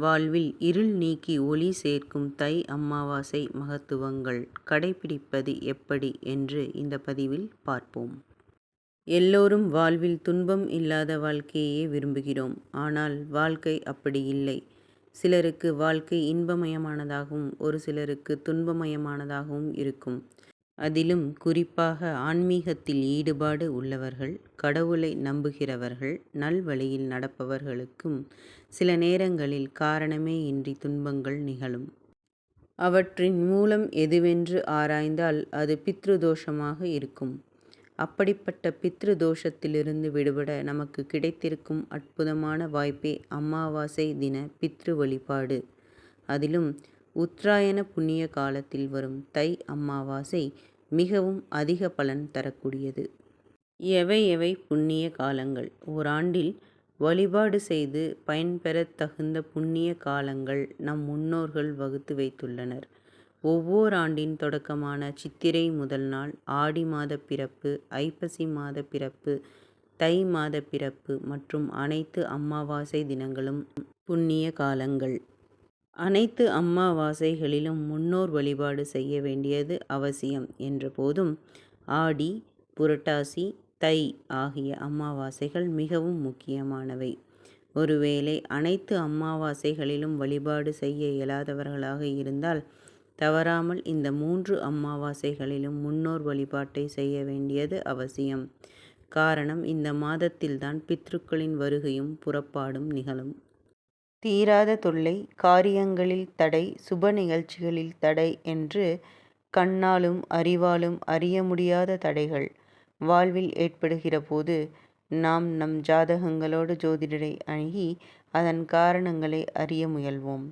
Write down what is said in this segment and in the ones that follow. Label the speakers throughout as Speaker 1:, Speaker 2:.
Speaker 1: வாழ்வில் இருள் நீக்கி ஒளி சேர்க்கும் தை அமாவாசை மகத்துவங்கள் கடைப்பிடிப்பது எப்படி என்று இந்த பதிவில் பார்ப்போம். எல்லோரும் வாழ்வில் துன்பம் இல்லாத வாழ்க்கையே விரும்புகிறோம். ஆனால் வாழ்க்கை அப்படி இல்லை. சிலருக்கு வாழ்க்கை இன்பமயமானதாகவும் ஒரு சிலருக்கு துன்பமயமானதாகவும் இருக்கும். அதிலும் குறிப்பாக ஆன்மீகத்தில் ஈடுபாடு உள்ளவர்கள், கடவுளை நம்புகிறவர்கள், நல்வழியில் நடப்பவர்களுக்கும் சில நேரங்களில் காரணமே இன்றி துன்பங்கள் நிகழும். அவற்றின் மூலம் எதுவென்று ஆராய்ந்தால் அது பித்ருதோஷமாக இருக்கும். அப்படிப்பட்ட பித்ருதோஷத்திலிருந்து விடுபட நமக்கு கிடைத்திருக்கும் அற்புதமான வாய்ப்பே அமாவாசை தின பித்ரு வழிபாடு. அதிலும் உத்தராயண புண்ணிய காலத்தில் வரும் தை அமாவாசை மிகவும் அதிக பலன் தரக்கூடியது. எவை எவை புண்ணிய காலங்கள்? ஓராண்டில் வழிபாடு செய்து பயன்பெறத் தகுந்த புண்ணிய காலங்கள் நம் முன்னோர்கள் வகுத்து வைத்துள்ளனர். ஒவ்வொரு ஆண்டின் தொடக்கமான சித்திரை முதல் நாள், ஆடி மாத பிறப்பு, ஐப்பசி மாத பிறப்பு, தை மாத பிறப்பு மற்றும் அனைத்து அமாவாசை தினங்களும் புண்ணிய காலங்கள். அனைத்து அமாவாசைகளிலும் முன்னோர் வழிபாடு செய்ய வேண்டியது அவசியம் என்ற போதும் ஆடி, புரட்டாசி, தை ஆகிய அமாவாசைகள் மிகவும் முக்கியமானவை. ஒருவேளை அனைத்து அமாவாசைகளிலும் வழிபாடு செய்ய இயலாதவர்களாக இருந்தால் தவறாமல் இந்த 3 அமாவாசைகளிலும் முன்னோர் வழிபாட்டை செய்ய வேண்டியது அவசியம். காரணம், இந்த மாதத்தில்தான் பித்ருக்களின் வருகையும் புறப்பாடும் நிகழும். தீராத தொல்லை, காரியங்களில் தடை, சுப நிகழ்ச்சிகளில் தடை என்று கண்ணாலும் அறிவாலும் அறிய முடியாத தடைகள் வாழ்வில் ஏற்படுகிற போது நாம் நம் ஜாதகங்களோடு ஜோதிடரை அணுகி அதன் காரணங்களை அறிய முயல்வோம்.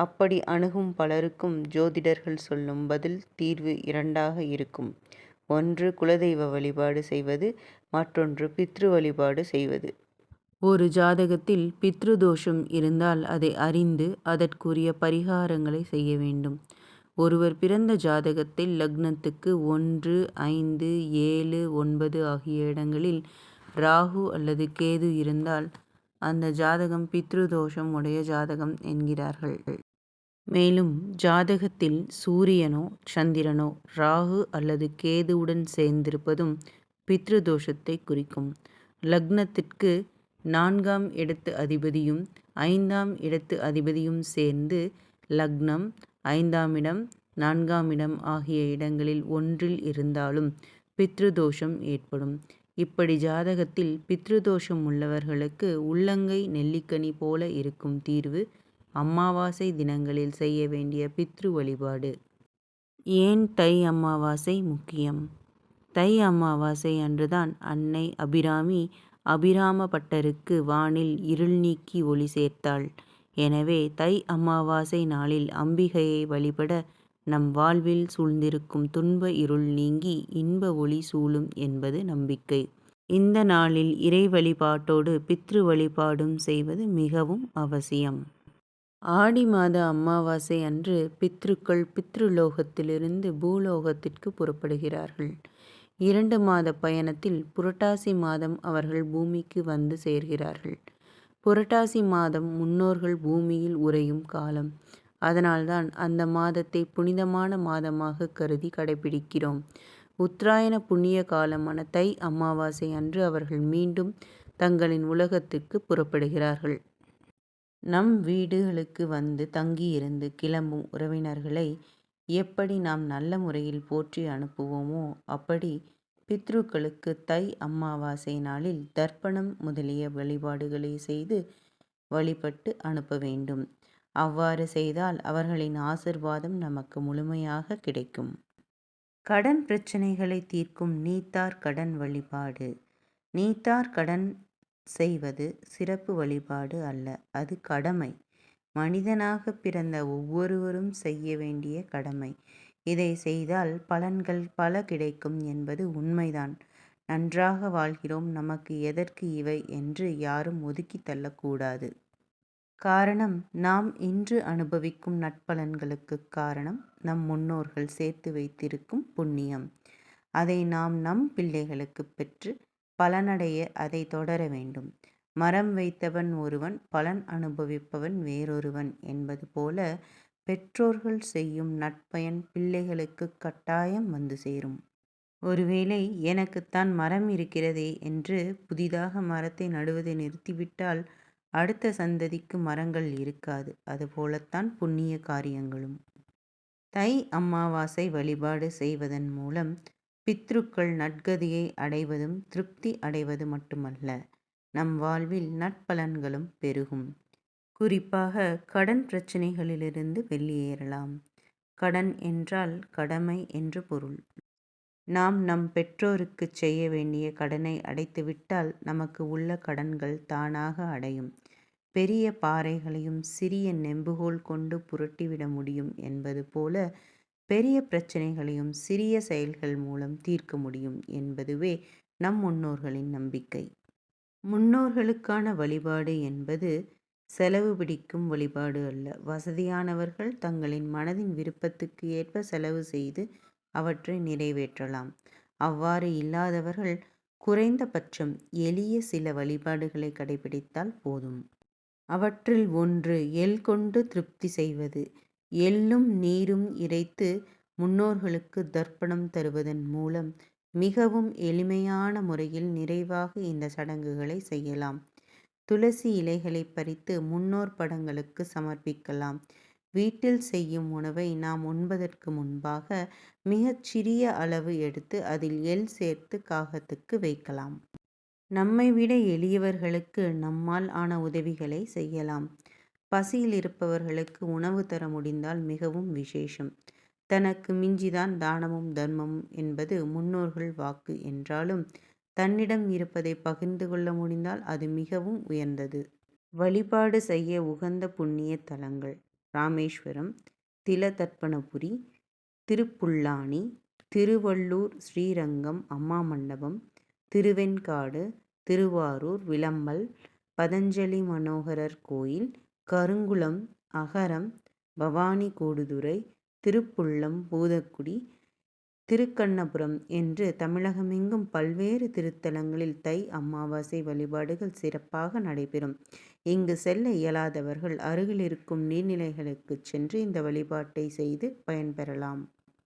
Speaker 1: அப்படி அணுகும் பலருக்கும் ஜோதிடர்கள் சொல்லும் பதில் தீர்வு இரண்டாக இருக்கும். ஒன்று குலதெய்வ வழிபாடு செய்வது, மற்றொன்று பித்ரு வழிபாடு செய்வது. ஒரு ஜாதகத்தில் பித்ருதோஷம் இருந்தால் அதை அறிந்து அதற்குரிய பரிகாரங்களை செய்ய வேண்டும். ஒருவர் பிறந்த ஜாதகத்தில் லக்னத்துக்கு 1, 5, 7, 9 ஆகிய இடங்களில் ராகு அல்லது கேது இருந்தால் அந்த ஜாதகம் பித்ருதோஷம் உடைய ஜாதகம் என்கிறார்கள். மேலும் ஜாதகத்தில் சூரியனோ சந்திரனோ ராகு அல்லது கேதுவுடன் சேர்ந்திருப்பதும் பித்ருதோஷத்தை குறிக்கும். லக்னத்திற்கு 4ஆம் இடத்து அதிபதியும் 5ஆம் இடத்து அதிபதியும் சேர்ந்து லக்னம், 5ஆம் இடம், 4ஆம் இடம் ஆகிய இடங்களில் ஒன்றில் இருந்தாலும் பித்ருதோஷம் ஏற்படும். இப்படி ஜாதகத்தில் பித்ருதோஷம் உள்ளவர்களுக்கு உள்ளங்கை நெல்லிக்கனி போல இருக்கும் தீர்வு அமாவாசை தினங்களில் செய்ய வேண்டிய பித்ரு வழிபாடு. ஏன் தை அமாவாசை முக்கியம்? தை அமாவாசை அன்றுதான் அன்னை அபிராமி அபிராம பட்டருக்கு வானில் இருள் நீக்கி ஒளி சேர்த்தாள். எனவே தை அமாவாசை நாளில் அம்பிகையை வழிபட நம் வாழ்வில் சூழ்ந்திருக்கும் துன்ப இருள் நீங்கி இன்ப ஒளி சூழும் என்பது நம்பிக்கை. இந்த நாளில் இறை வழிபாட்டோடு பித்ரு வழிபாடும் செய்வது மிகவும் அவசியம். ஆடி மாத அமாவாசை அன்று பித்ருக்கள் பித்ருலோகத்திலிருந்து பூலோகத்திற்கு புறப்படுகிறார்கள். 2 மாத பயணத்தில் புரட்டாசி மாதம் அவர்கள் பூமிக்கு வந்து சேர்கிறார்கள். புரட்டாசி மாதம் முன்னோர்கள் பூமியில் உறையும் காலம். அதனால்தான் அந்த மாதத்தை புனிதமான மாதமாக கருதி கடைபிடிக்கிறோம். உத்தராயண புண்ணிய காலமான தை அமாவாசை அன்று அவர்கள் மீண்டும் தங்களின் உலகத்திற்கு புறப்படுகிறார்கள். நம் வீடுகளுக்கு வந்து தங்கியிருந்து கிளம்பும் உறவினர்களை எப்படி நாம் நல்ல முறையில் போற்றி அனுப்புவோமோ அப்படி பித்ருக்களுக்கு தை அமாவாசை நாளில் தர்ப்பணம் முதலிய வழிபாடுகளை செய்து வழிபட்டு அனுப்ப வேண்டும். அவ்வாறு செய்தால் அவர்களின் ஆசிர்வாதம் நமக்கு முழுமையாக கிடைக்கும். கடன் பிரச்சனைகளை தீர்க்கும் நீத்தார் கடன் வழிபாடு. நீத்தார் கடன் செய்வது சிறப்பு வழிபாடு அல்ல, அது கடமை. மனிதனாக பிறந்த ஒவ்வொருவரும் செய்ய வேண்டிய கடமை. இதை செய்தால் பலன்கள் பல கிடைக்கும் என்பது உண்மைதான். நன்றாக வாழ்கிறோம், நமக்கு எதற்கு இவை என்று யாரும் ஒதுக்கி தள்ளக்கூடாது. காரணம், நாம் இன்று அனுபவிக்கும் நற்பலன்களுக்கு காரணம் நம் முன்னோர்கள் சேர்த்து வைத்திருக்கும் புண்ணியம். அதை நாம் நம் பிள்ளைகளுக்கு பெற்று பலனடைய அதை தொடர வேண்டும். மரம் வைத்தவன் ஒருவன், பலன் அனுபவிப்பவன் வேறொருவன் என்பது போல பெற்றோர்கள் செய்யும் நற்பயன் பிள்ளைகளுக்கு கட்டாயம் வந்து சேரும். ஒருவேளை எனக்குத்தான் மரம் இருக்கிறதே என்று புதிதாக மரத்தை நடுவதை நிறுத்திவிட்டால் அடுத்த சந்ததிக்கு மரங்கள் இருக்காது. அதுபோலத்தான் புண்ணிய காரியங்களும். தை அமாவாசை வழிபாடு செய்வதன் மூலம் பித்ருக்கள் நற்கதியை அடைவதும் திருப்தி அடைவது மட்டுமல்ல, நம் வாழ்வில் நற்பலன்களும் பெருகும். குறிப்பாக கடன் பிரச்சனைகளிலிருந்து வெளியேறலாம். கடன் என்றால் கடமை என்று பொருள். நாம் நம் பெற்றோருக்குச் செய்ய வேண்டிய கடனை அடைத்துவிட்டால் நமக்கு உள்ள கடன்கள் தானாக அடையும். பெரிய பாறைகளையும் சிறிய நெம்புகோல் கொண்டு புரட்டிவிட முடியும் என்பது போல பெரிய பிரச்சனைகளையும் சிறிய செயல்கள் மூலம் தீர்க்க முடியும் என்பதுவே நம் முன்னோர்களின் நம்பிக்கை. முன்னோர்களுக்கான வழிபாடு என்பது செலவு பிடிக்கும் வழிபாடு அல்ல. வசதியானவர்கள் தங்களின் மனதின் விருப்பத்துக்கு ஏற்ப செலவு செய்து அவற்றை நிறைவேற்றலாம். அவ்வாறு இல்லாதவர்கள் குறைந்தபட்சம் எளிய சில வழிபாடுகளை கடைபிடித்தால் போதும். அவற்றில் ஒன்று எள் கொண்டு திருப்தி செய்வது. எள்ளும் நீரும் இறைத்து முன்னோர்களுக்கு தர்ப்பணம் தருவதன் மூலம் மிகவும் எளிமையான முறையில் நிறைவாக இந்த சடங்குகளை செய்யலாம். துளசி இலைகளை பறித்து முன்னோர் படங்களுக்கு சமர்ப்பிக்கலாம். வீட்டில் செய்யும் உணவை நாம் உண்பதற்கு முன்பாக மிகச் சிறிய அளவு எடுத்து அதில் எள் சேர்த்து காகத்துக்கு வைக்கலாம். நம்மை விட எளியவர்களுக்கு நம்மால் ஆன உதவிகளை செய்யலாம். பசியில் இருப்பவர்களுக்கு உணவு தர முடிந்தால் மிகவும் விசேஷம். தனக்கு மிஞ்சிதான் தானமும் தர்மமும் என்பது முன்னோர்கள் வாக்கு என்றாலும் தன்னிடம் இருப்பதை பகிர்ந்து கொள்ள முடிந்தால் அது மிகவும் உயர்ந்தது. வழிபாடு செய்ய உகந்த புண்ணிய தலங்கள்: ராமேஸ்வரம், திலதர்ப்பணபுரி, திருப்புல்லானி, திருவள்ளூர் ஸ்ரீரங்கம் அம்மா மண்டபம், திருவெண்காடு, திருவாரூர் விளம்பல் பதஞ்சலி மனோகரர் கோயில், கருங்குளம், அகரம், பவானி கூடுதுறை, திருப்புல்லம் பூதக்குடி, திருக்கண்ணபுரம் என்று தமிழகமெங்கும் பல்வேறு திருத்தலங்களில் தை அமாவாசை வழிபாடுகள் சிறப்பாக நடைபெறும். இங்கு செல்ல இயலாதவர்கள் அருகில் இருக்கும் நீர்நிலைகளுக்கு சென்று இந்த வழிபாட்டை செய்து பயன்பெறலாம்.